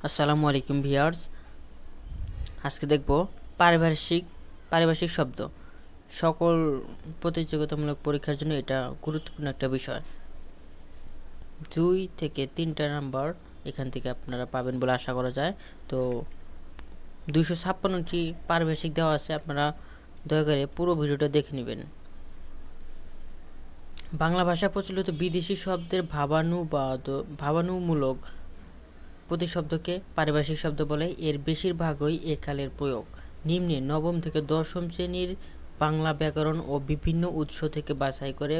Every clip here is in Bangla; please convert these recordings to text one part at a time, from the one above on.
আসসালামু আলাইকুম ভিউয়ার্স। আজকে দেখব পারিভাষিক শব্দ। সকল প্রতিযোগিতামূলক পরীক্ষার জন্য এটা গুরুত্বপূর্ণ একটা বিষয়। 2 থেকে 3টা নাম্বার এখান থেকে আপনারা পাবেন বলে আশা করা যায়। তো 256টি পারিভাষিক দেওয়া আছে, আপনারা দয়া করে পুরো ভিডিওটা দেখে নেবেন। বাংলা ভাষা প্রচলিত বিদেশি শব্দের ভাবানুমূলক প্রতিশব্দকে পারিভাষিক শব্দ বলে। এর বেশিরভাগই একালের প্রয়োগ। নিম্নে নবম থেকে দশম শ্রেণীর বাংলা ব্যাকরণ ও বিভিন্ন উৎস থেকে বাছাই করে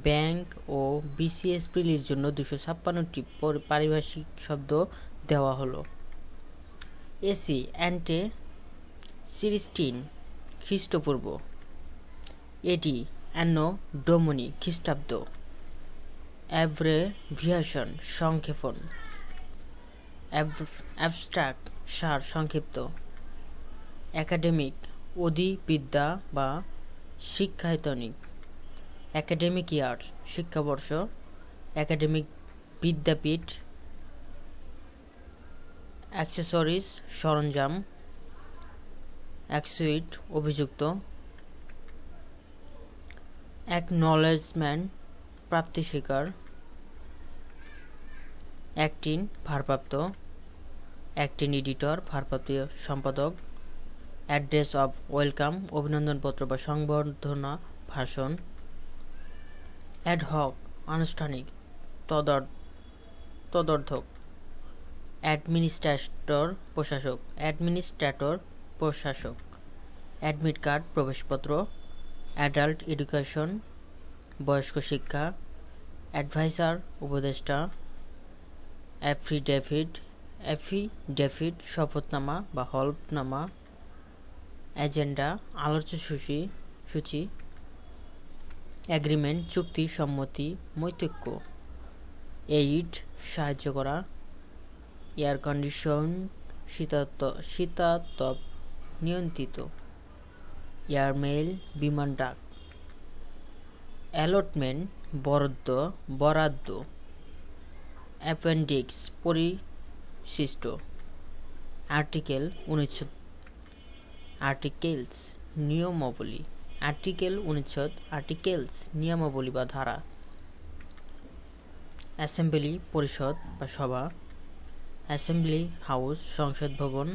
ব্যাংক ও বিসিএস প্রিলির জন্য 256টি পারিভাষিক শব্দ দেওয়া হলো। এসি অ্যান্টে সিরিস্টিন খ্রিস্টপূর্ব, এডি অ্যানো ডোমনি খ্রিস্টাব্দ, অ্যাব্রেভিয়েশন সংক্ষেপণ, অ্যাবস্ট্রাক্ট সার সংক্ষিপ্ত, একাডেমিক অধিবিদ্যা বা শিক্ষায়তনিক, একাডেমিক ইয়ার শিক্ষাবর্ষ, একাডেমিক বিদ্যাপীঠ, অ্যাক্সেসরিজ সরঞ্জাম, অ্যাকসুইট অভিযুক্ত, অ্যাকনলেজমেন্ট প্রাপ্তি স্বীকার, অ্যাক্টিন ভারপ্রাপ্ত, অ্যাক্টিন এডিটর ভারপ্রাপ্ত সম্পাদক, অ্যাড্রেস অফ ওয়েলকাম অভিনন্দনপত্র বা সংবর্ধনা ভাষণ, অ্যাডহক আনুষ্ঠানিক তদর্থক, অ্যাডমিনিস্ট্রেটর প্রশাসক, অ্যাডমিট কার্ড প্রবেশপত্র, অ্যাডাল্ট এডুকেশন বয়স্ক শিক্ষা, অ্যাডভাইসার উপদেষ্টা, অ্যাফিডেভিট শপথনামা বা হলফনামা, এজেন্ডা আলোচ্যসূচি, এগ্রিমেন্ট চুক্তি, সম্মতি, মৈত্রী, এইড সাহায্য করা, এয়ার কন্ডিশন শীতাতপ নিয়ন্ত্রিত, এয়ারমেইল বিমান ডাক, অ্যালটমেন্ট বরাদ্দ, অ্যাপেন্ডিক্স পরিশিষ্ট, আর্টিকেলস নিয়মাবলী বা ধারা, অ্যাসেম্বলি পরিষদ বা সভা, অ্যাসেম্বলি হাউস সংসদ ভবন,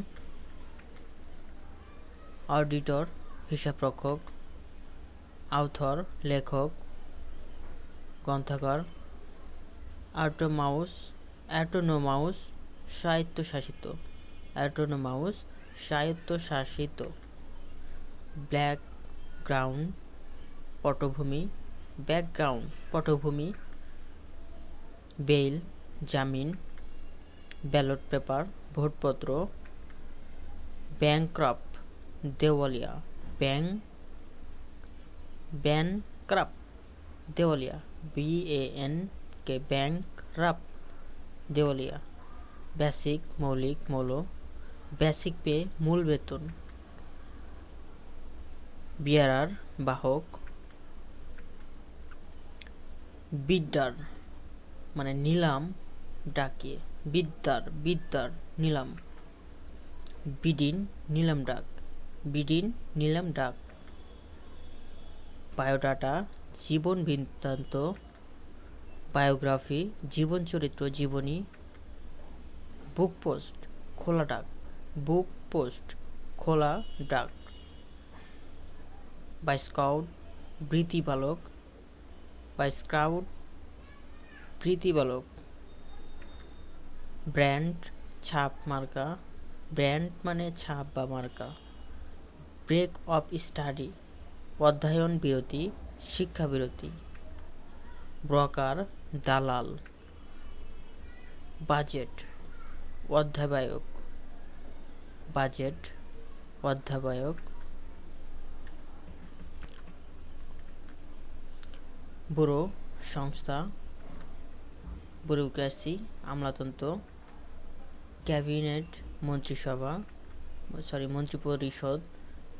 অডিটর হিসাবরক্ষক, অথর লেখক, গ্রন্থাগার, অটোনোমাস স্বায়ত্তশাসিত, ব্যাকগ্রাউন্ড পটভূমি, বেইল জামিন, ballot paper ভোটপত্র, bankrupt দেওয়ালিয়া, bankrupt দেওয়ালিয়া, basic মৌলিক, বেসিক পে মূল বেতন, বিয়ারার বাহক, বিদ্যার মানে নিলাম ডাকিয়ে, বিদ্যার নিলাম, বিডিন নিলাম ডাক, বায়োডাটা জীবন বৃত্তান্ত, বায়োগ্রাফি জীবন চরিত্র জীবনী, বুকপোস্ট খোলা ডাক, বাই স্কাউট বৃত্তিবালক, ব্র্যান্ড ছাপ মার্কা, ব্র্যান্ড মানে ছাপ বা মার্কা, ব্রেক অফ স্টাডি অধ্যয়ন বিরতি, শিক্ষা বিরতি, ব্রোকার দালাল, বাজেট অধ্যাবায়ক, ব্যুরো সংস্থা, ব্যুরোক্রেসি আমলাতন্ত্র, ক্যাবিনেট মন্ত্রিপরিষদ,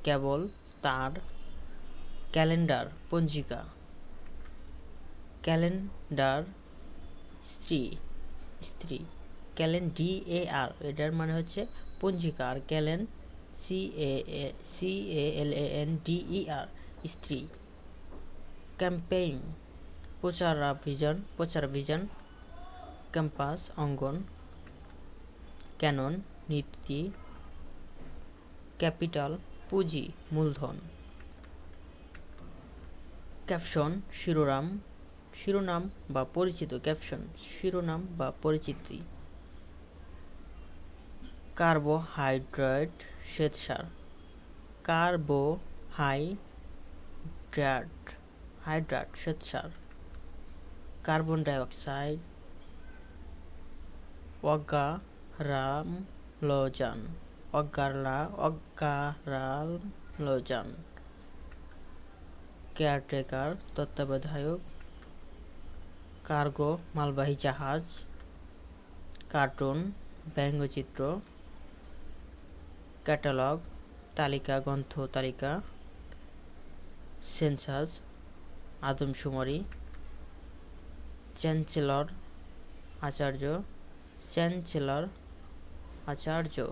কেবল তার, ক্যালেন্ডার পঞ্জিকা, ক্যালেন্ডার স্ত্রী, ক্যালেন DAR, এটার মানে হচ্ছে পঞ্জিকা, আর ক্যালেন CALANDER স্ত্রী। ক্যাম্পেইন প্রচারাভিযান। ক্যাম্পাস অঙ্গন। ক্যানন নীতি। ক্যাপিটাল পুঁজি মূলধন। ক্যাপশন শিরোনাম বা পরিচিত। ক্যাপশন শিরোনাম বা পরিচিতি। কার্বোহাইড্রেট শ্বেতসার। কার্বোহাইড্রেট শ্বেতসার। Carbon die oxide. অজ্ঞারামলজান। কেয়ারটেকার তত্ত্বাবধায়ক। কার্গো মালবাহী জাহাজ। কার্টুন ব্যঙ্গচিত্র। ক্যাটালগ তালিকা, গ্রন্থ তালিকা। সেন্সাস আদমশুমারি। চ্যান্সেলর আচার্য।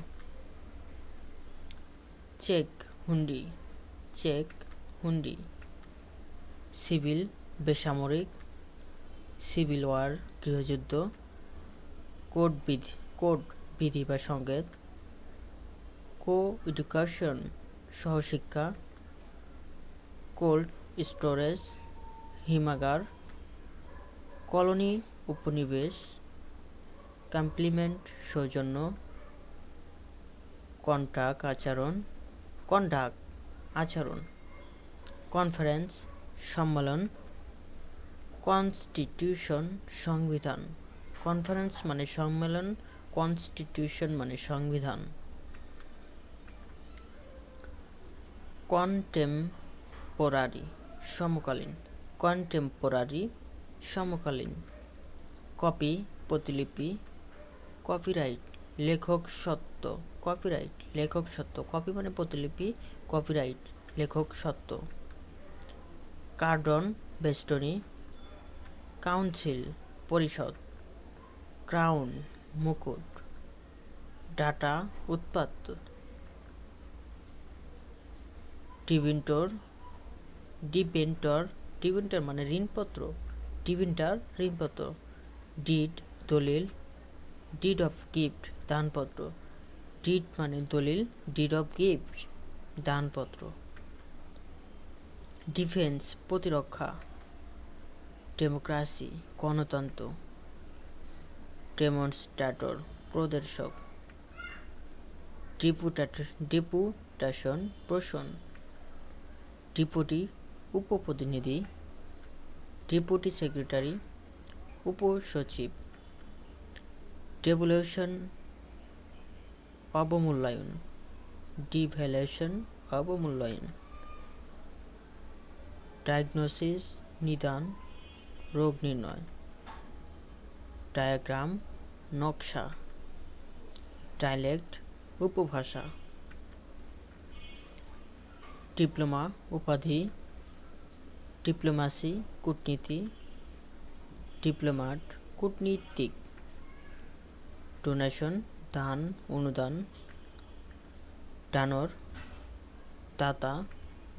চেক হুন্ডি। সিভিল বেসামরিক। সিভিল ওয়ার গৃহযুদ্ধ। কোড বিধি বা সংকেত। কো-এডুকেশন সহশিক্ষা। কোল্ড স্টোরেজ হিমাগার। কলোনি উপনিবেশ। কমপ্লিমেন্ট সৌজন্য। কন্টাক্ট আচরণ। কনফারেন্স সম্মেলন। কনস্টিটিউশন সংবিধান। কনফারেন্স মানে সম্মেলন, কনস্টিটিউশন মানে সংবিধান। কন্টেম্পোরারি সমকালীন। কপি প্রতিলিপি। কপিরাইট লেখক সত্ত্ব। কপি মানে প্রতিলিপি, কপিরাইট লেখক সত্ত্ব। কার্ডন বেষ্টনী। কাউন্সিল পরিষদ। ক্রাউন মুকুট। ডাটা উৎপাত্ত। ডিবেন্টর মানে ঋণপত্র। ডিড দলিল। ডিড অফ গিফট দানপত্র। ডিড মানে দলিল, ডিড অফ গিফট দানপত্র। ডিফেন্স প্রতিরক্ষা। ডেমোক্রাসি গণতন্ত্র। ডেমনস্ট্রেটর প্রদর্শক। ডেপুটেশন প্রশন। ডেপুটি উপপ্রতিনিধি। ডেপুটি সেক্রেটারি উপসচিব। ডেভ্যালুয়েশন অবমূল্যায়ন। ডিভ্যালুয়েশন অবমূল্যায়ন। ডায়াগনোসিস নিদান, রোগ নির্ণয়। ডায়াগ্রাম নকশা। ডায়ালেক্ট উপভাষা। ডিপ্লোমা উপাধি। ডিপ্লোমাসি কূটনীতি। ডিপ্লোম্যাট কূটনীতিক। ডোনেশন দান, অনুদান।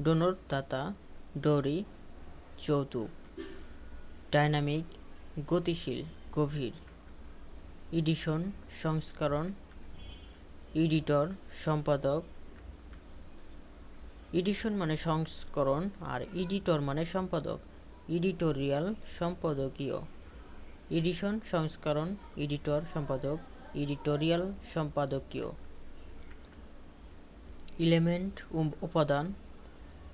ডোনর দাতা। ডোরি যৌতুক। ডাইনামিক গতিশীল, গভীর। এডিশন সংস্করণ। এডিটর সম্পাদক। এডিশন মানে সংস্করণ আর এডিটর মানে সম্পাদক। এডিটোরিয়াল সম্পাদকীয়। এডিশন সংস্করণ, এডিটর সম্পাদক, এডিটোরিয়াল সম্পাদকীয়। এলিমেন্ট উপাদান।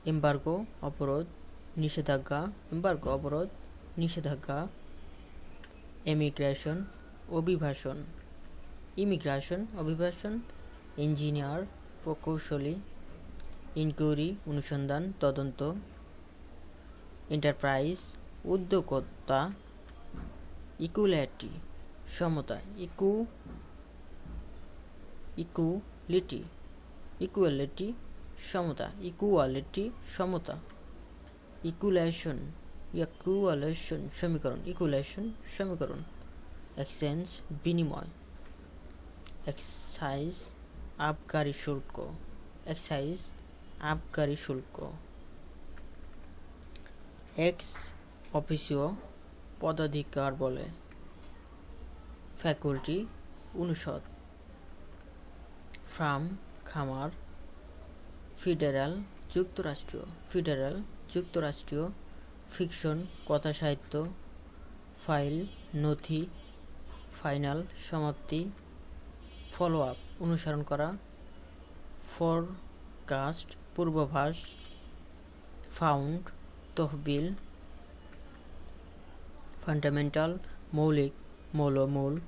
এম্বার্গো অবরোধ, নিষেধাজ্ঞা। ইমিগ্রেশন অভিবাসন। ইঞ্জিনিয়ার প্রকৌশলী। ইনকোয়ারি অনুসন্ধান, তদন্ত। এন্টারপ্রাইজ উদ্যোক্তা। ইকুয়ালিটি সমতা। ইকুয়ালিটি সমতা। ইকুয়ালেশন সমীকরণ। এক্সচেঞ্জ বিনিময়। এক্সাইজ আবগারি শুল্ক, এক্সাইজ আবগারি শুল্ক। এক্স অফিসিও পদাধিকার বলে, ফ্যাকাল্টি অনুষদ। ফার্ম খামার, ফেডারেল যুক্তরাষ্ট্রীয়, ফেডারেল যুক্তরাষ্ট্রীয়। ফিকশন কথা সাহিত্য। ফাইল নথি, ফাইনাল সমাপ্তি। ফলো আপ অনুসরণ করা। ফরকাস্ট পূর্বাভাস। ফাউন্ড তহবিল। ফান্ডামেন্টাল মৌলিক মূল।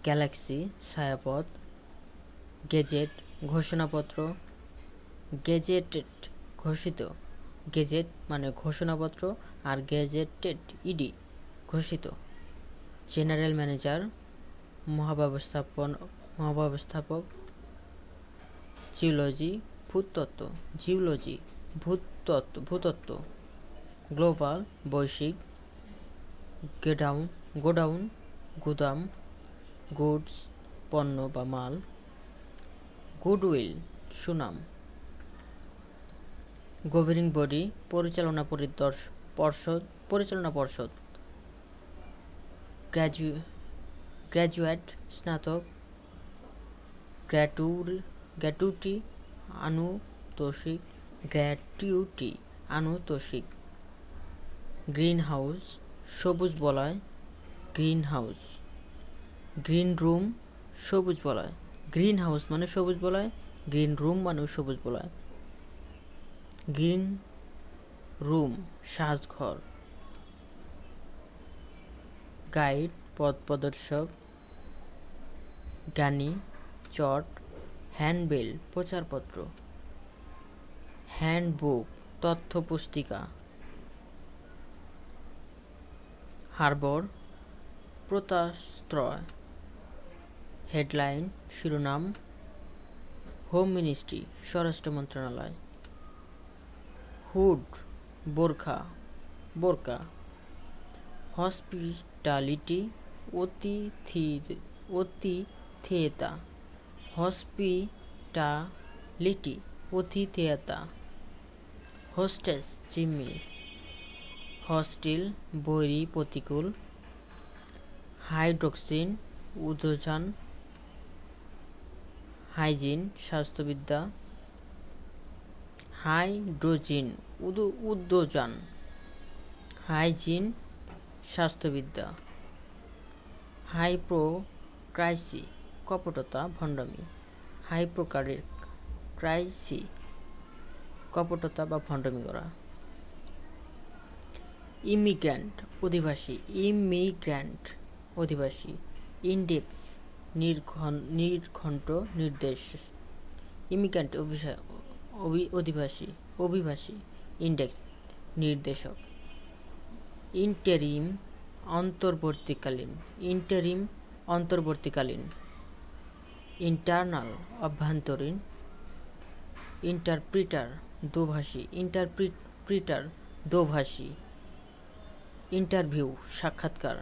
গ্যালাক্সি ছায়াপথ। গেজেট ঘোষণাপত্র। গেজেটেড ঘোষিত, গেজেট মানে ঘোষণাপত্র, আর গেজেটেড ইডি ঘোষিত। জেনারেল ম্যানেজার মহাব্যবস্থাপক। জিওলজি ভূতত্ত্ব, জিওলজি ভূতত্ত্ব। গ্লোবাল বৈশ্বিক। গোডাউন গুদাম। গুডস পণ্য বা মাল। গুডউইল সুনাম। গভর্নিং বডি পরিচালনা পর্ষদ। গ্র্যাজুয়েট স্নাতক। গ্র্যাটুইটি আনুতোষিক। গ্রিন হাউস সবুজ বলয়। Green house. গ্রিন রুম সবুজ বলয়। গ্রিন হাউস মানে সবুজ বলয়, গ্রিন রুম মানে সবুজ বলয়। গ্রিন রুম সাজঘর। গাইড পথ প্রদর্শক। গানি চট। হ্যান্ডবিল প্রচারপত্র। হ্যান্ডবুক তথ্য পুস্তিকা। হারবর পোতাশ্রয়। হেডলাইন শিরোনাম। হোম মিনিস্ট্রি স্বরাষ্ট্র মন্ত্রণালয়। হুড বোরকা। হসপিটালিটি অতিথেয়তা। হসপিটালিটি অতিথেয়তা। হোস্টেস জিম্মি। হস্টিল বৈরী প্রতিকূল। হাইড্রোক্সিন উদোজান। হাইজিন স্বাস্থ্যবিদ্যা। হাইড্রোজিন উদ্যোজান। হাইজিন স্বাস্থ্যবিদ্যা। হাইপোক্রাইসি কপটতা ভণ্ডামি। হাইপোক্রাইসি কপটতা বা ভণ্ডামি করা। ইমিগ্র্যান্ট অধিবাসী। ইন্ডেক্স নির্ঘণ্ট নির্দেশ। ইমিগ্র্যান্ট অভিবাসী। ইন্ডেক্স নির্দেশক। ইন্টারিম অন্তর্বর্তীকালীন। ইন্টারনাল অভ্যন্তরীণ। ইন্টারপ্রিটার দোভাষী। ইন্টারভিউ সাক্ষাৎকার।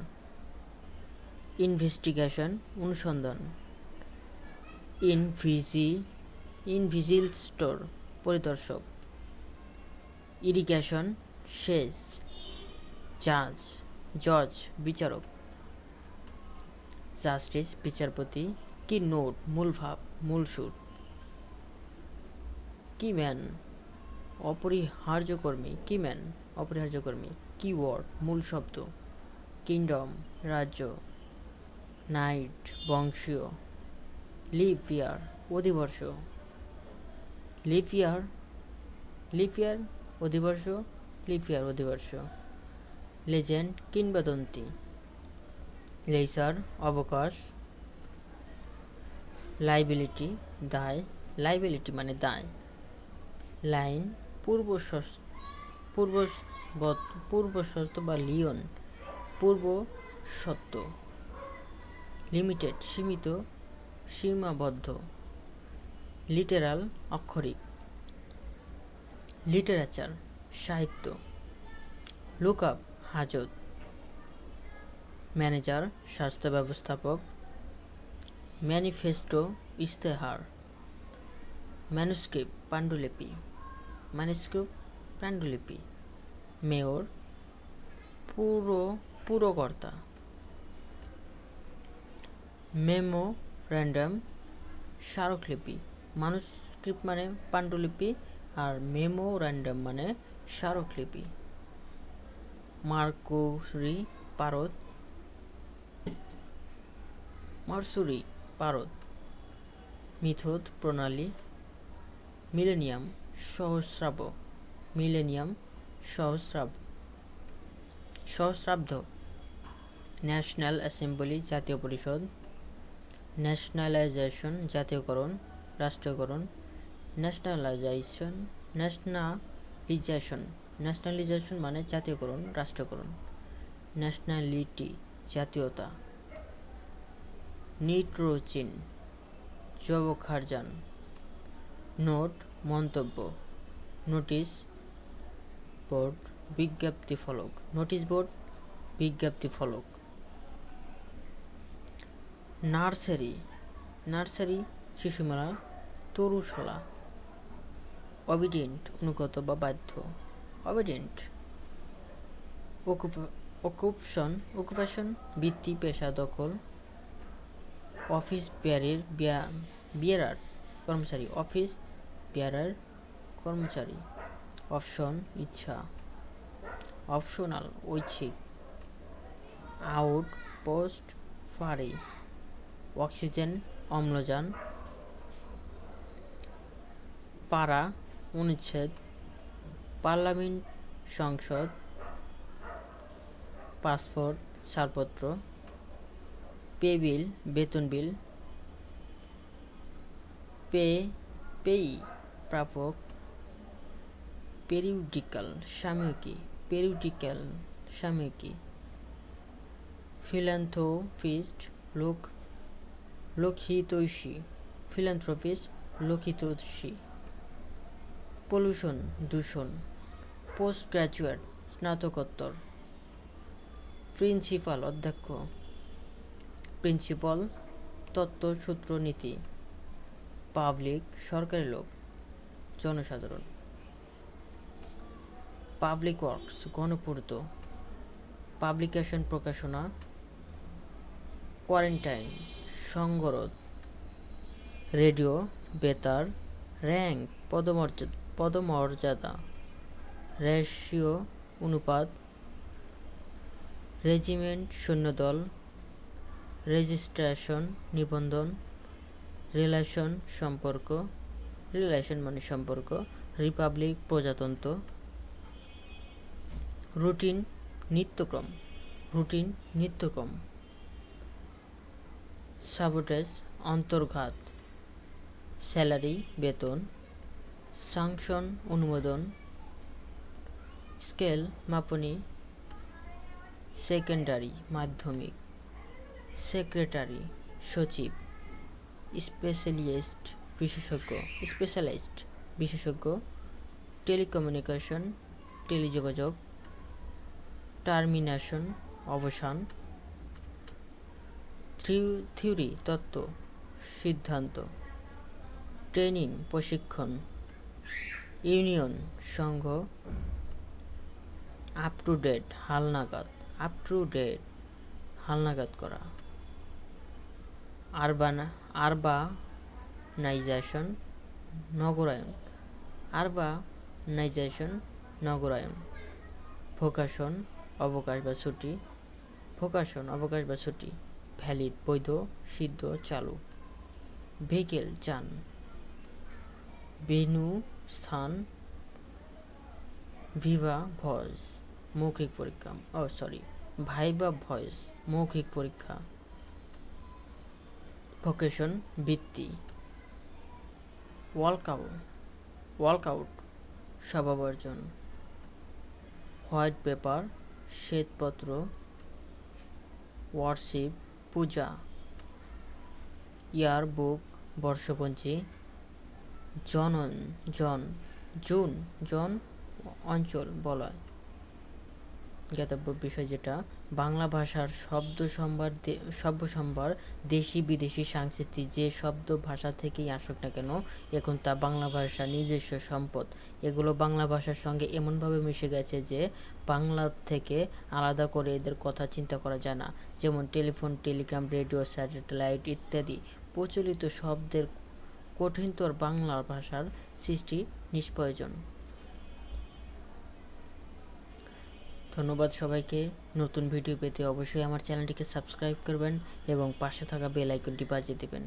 ইনভেস্টিগেশন অনুসন্ধান। ইনভিজিলস্টোর পরিদর্শক। ইরিগেশন সেচ। জজ বিচারক। জাস্টিস বিচারপতি। কি নোট মূল ভাব মূল সুর। কিম্যান অপরিহার্যকর্মী। কিওয়ার্ড মূল শব্দ। কিংডম রাজ্য। নাইট বংশীয়। লিপ ইয়ার অধিবর্ষ। লিপ ইয়ার অধিবর্ষ। লেজেন্ড কিংবদন্তি। লেইসার অবকাশ। লাইবিলিটি দায়। লাইবিলিটি মানে দায়। লাইন পূর্বশর্ত বা লিওন পূর্বশর্ত। লিমিটেড সীমিত সীমাবদ্ধ। লিটেরাল আক্ষরিক। লিটারেচার সাহিত্য। লুকআপ হাজত। ম্যানেজার স্বাস্থ্য ব্যবস্থাপক। ম্যানিফেস্টো ইশতেহার, ম্যানুস্ক্রিপ্ট পাণ্ডুলিপি, মেয়র পুরকর্তা, মেমোরেন্ডাম স্মারকলিপি। ম্যানুস্ক্রিপ্ট মানে পাণ্ডুলিপি আর মেমোরেন্ডাম মানে স্মারকলিপি। মার্সুরি পারদ, মিথোদ প্রণালী, মিলেনিয়াম সহস্রাব্দ, ন্যাশনাল অ্যাসেম্বলি জাতীয় পরিষদ, ন্যাশনালাইজেশন জাতীয়করণ রাষ্ট্রীয়করণ, ন্যাশনালিজেশন মানে জাতীয়করণ রাষ্ট্রীয়করণ, ন্যাশনালিটি জাতীয়তা, নিট্রোজিন যবক্ষারজান, নোট মন্তব্য, নোটিশ বোর্ড বিজ্ঞপ্তি ফলক, নার্সারি শিশুমেলা, তরুশালা, অবিডেন্ট অনুগত বা বাধ্য, অকুপেশন বৃত্তি পেশা দখল, অফিস বিয়ারার কর্মচারী, অপশন ইচ্ছা, অপশনাল ঐচ্ছিক, আউট পোস্ট ফাঁড়ি, অক্সিজেন অম্লজান, পাড়া অনুচ্ছেদ, পার্লামেন্ট সংসদ, পাসপোর্ট ছাড়পত্র, পে বিল বেতন বিল, পেয়ী প্রাপক, পেরিউডিক্যাল সাময়িকী, ফিলান্থ্রোপিস্ট লোকহিতৈষী, পলিউশন দূষণ, পোস্ট গ্রাজুয়েট স্নাতকোত্তর, প্রিন্সিপাল অধ্যক্ষ, প্রিন্সিপাল তত্ত্ব সূত্র নীতি, পাবলিক সরকারি লোক, জনসাধারণ, পাবলিক ওয়ার্কস গণপূর্ত, পাবলিকেশন প্রকাশনা, কোয়ারেন্টাইন সঙ্গরোধ, রেডিও বেতার, র্যাঙ্ক পদমর্যাদা, রেশিও অনুপাত, রেজিমেন্ট সৈন্যদল, রেজিস্ট্রেশন নিবন্ধন, রিলেশন মানে সম্পর্ক, রিপাবলিক প্রজাতন্ত্র, রুটিন নিত্যক্রম, সাবোটেজ অন্তর্ঘাত, স্যালারি বেতন, স্যাংশন অনুমোদন, স্কেল মাপনী, সেকেন্ডারি মাধ্যমিক, সেক্রেটারি সচিব, স্পেশালাইজড বিশেষজ্ঞ, টেলিকমিউনিকেশন টেলিযোগাযোগ, টার্মিনেশন অবসান, থিওরি তত্ত্ব সিদ্ধান্ত, ট্রেনিং প্রশিক্ষণ, union Sangha, up to date হালনাগাদ করা, আরবানাইজেশন নগরায়ন, ভোকেশন অবকাশ বা ছুটি, ভ্যালিড বৈধ সিদ্ধ চালু, ভেহিকেল যান, ভেন্যু স্থান, ভাইভা ভয়েস মৌখিক পরীক্ষা, ভোকেশন বৃত্তি, ওয়ালকআউট সভাবর্জন, হোয়াইট পেপার শ্বেতপত্র, ওয়ার্শিপ পূজা, ইয়ার বুক বর্ষপঞ্জি, জুন অঞ্চল বলয়, জ্ঞাতব্য বিষয় যেটা বাংলা ভাষার শব্দ সম্ভার দেশি বিদেশি সাংস্কৃতিক যে শব্দ ভাষা থেকেই আসুক না কেন, এখন তা বাংলা ভাষার নিজস্ব সম্পদ। এগুলো বাংলা ভাষার সঙ্গে এমনভাবে মিশে গেছে যে বাংলা থেকে আলাদা করে এদের কথা চিন্তা করা যায় না। যেমন টেলিফোন, টেলিগ্রাম, রেডিও, স্যাটেলাইট ইত্যাদি প্রচলিত শব্দের কঠিনতর বাংলা ভাষার সৃষ্টি নিষ্প্রয়োজন। ধন্যবাদ সবাইকে। নতুন ভিডিও পেতে অবশ্যই আমার চ্যানেলটিকে সাবস্ক্রাইব করবেন এবং পাশে থাকা বেল আইকনটি বাজিয়ে দেবেন।